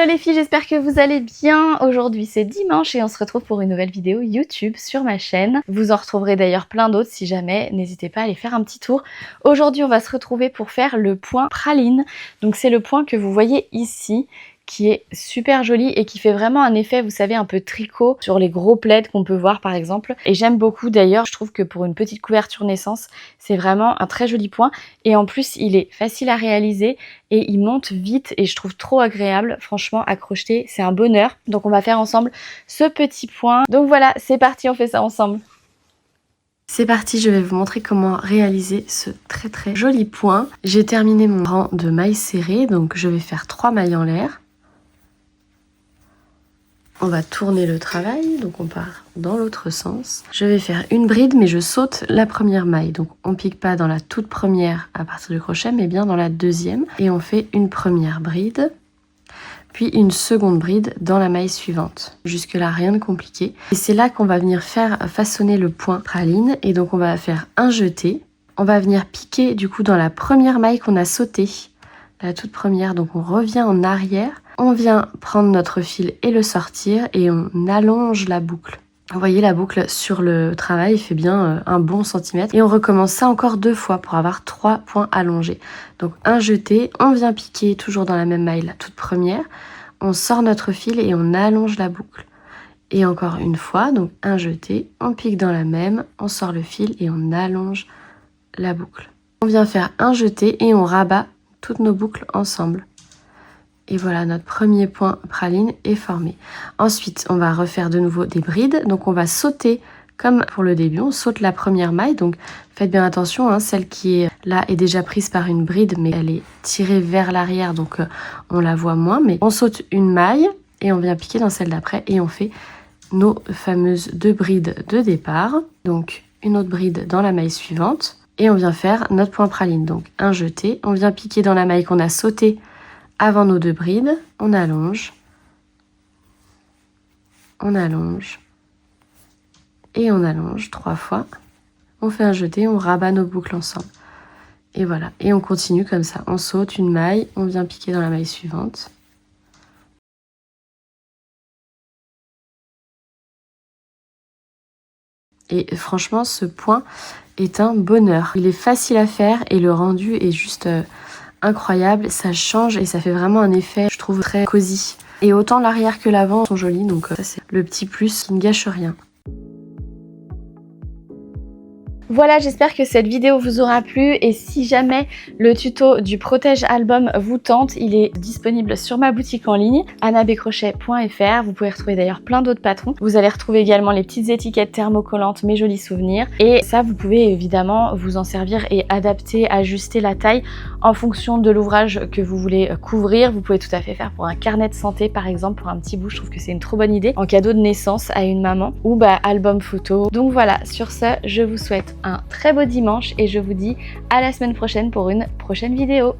Hello les filles, j'espère que vous allez bien. Aujourd'hui c'est dimanche et on se retrouve pour une nouvelle vidéo YouTube sur ma chaîne. Vous en retrouverez d'ailleurs plein d'autres si jamais, n'hésitez pas à aller faire un petit tour. Aujourd'hui on va se retrouver pour faire le point praline. Donc c'est le point que vous voyez ici, qui est super joli et qui fait vraiment un effet, vous savez, un peu tricot sur les gros plaids qu'on peut voir par exemple. Et j'aime beaucoup d'ailleurs, je trouve que pour une petite couverture naissance, c'est vraiment un très joli point. Et en plus, il est facile à réaliser et il monte vite et je trouve trop agréable. Franchement, à crocheter, c'est un bonheur. Donc on va faire ensemble ce petit point. Donc voilà, c'est parti, on fait ça ensemble. C'est parti, je vais vous montrer comment réaliser ce très joli point. J'ai terminé mon rang de mailles serrées, donc je vais faire 3 mailles en l'air. On va tourner le travail, donc on part dans l'autre sens. Je vais faire une bride, mais je saute la première maille. Donc on pique pas dans la toute première à partir du crochet, mais bien dans la deuxième. Et on fait une première bride, puis une seconde bride dans la maille suivante. Jusque là, rien de compliqué. Et c'est là qu'on va venir faire façonner le point praline. Et donc on va faire un jeté. On va venir piquer du coup dans la première maille qu'on a sautée, la toute première. Donc on revient en arrière. On vient prendre notre fil et le sortir et on allonge la boucle. Vous voyez, la boucle sur le travail fait bien un bon centimètre. Et on recommence ça encore 2 fois pour avoir 3 points allongés. Donc un jeté, on vient piquer toujours dans la même maille, la toute première. On sort notre fil et on allonge la boucle. Et encore une fois, donc un jeté, on pique dans la même, on sort le fil et on allonge la boucle. On vient faire un jeté et on rabat toutes nos boucles ensemble. Et voilà, notre premier point praline est formé. Ensuite, on va refaire de nouveau des brides. Donc, on va sauter comme pour le début. On saute la première maille. Donc, faites bien attention. Hein, celle qui est là est déjà prise par une bride, mais elle est tirée vers l'arrière. Donc, on la voit moins. Mais on saute une maille et on vient piquer dans celle d'après. Et on fait nos fameuses 2 brides de départ. Donc, une autre bride dans la maille suivante. Et on vient faire notre point praline. Donc, un jeté. On vient piquer dans la maille qu'on a sautée avant nos 2 brides, on allonge et on allonge 3 fois. On fait un jeté, on rabat nos boucles ensemble. Et voilà, et on continue comme ça. On saute une maille, on vient piquer dans la maille suivante. Et franchement, ce point est un bonheur. Il est facile à faire et le rendu est juste incroyable, ça change et ça fait vraiment un effet, je trouve, très cosy. Et autant l'arrière que l'avant sont jolis, donc ça c'est le petit plus qui ne gâche rien. Voilà, j'espère que cette vidéo vous aura plu et si jamais le tuto du protège album vous tente, il est disponible sur ma boutique en ligne annabecrochet.fr. Vous pouvez retrouver d'ailleurs plein d'autres patrons. Vous allez retrouver également les petites étiquettes thermocollantes, mes jolis souvenirs. Et ça, vous pouvez évidemment vous en servir et adapter, ajuster la taille en fonction de l'ouvrage que vous voulez couvrir. Vous pouvez tout à fait faire pour un carnet de santé par exemple, pour un petit bout. Je trouve que c'est une trop bonne idée en cadeau de naissance à une maman ou album photo. Donc voilà, sur ce, je vous souhaite un très beau dimanche et je vous dis à la semaine prochaine pour une prochaine vidéo.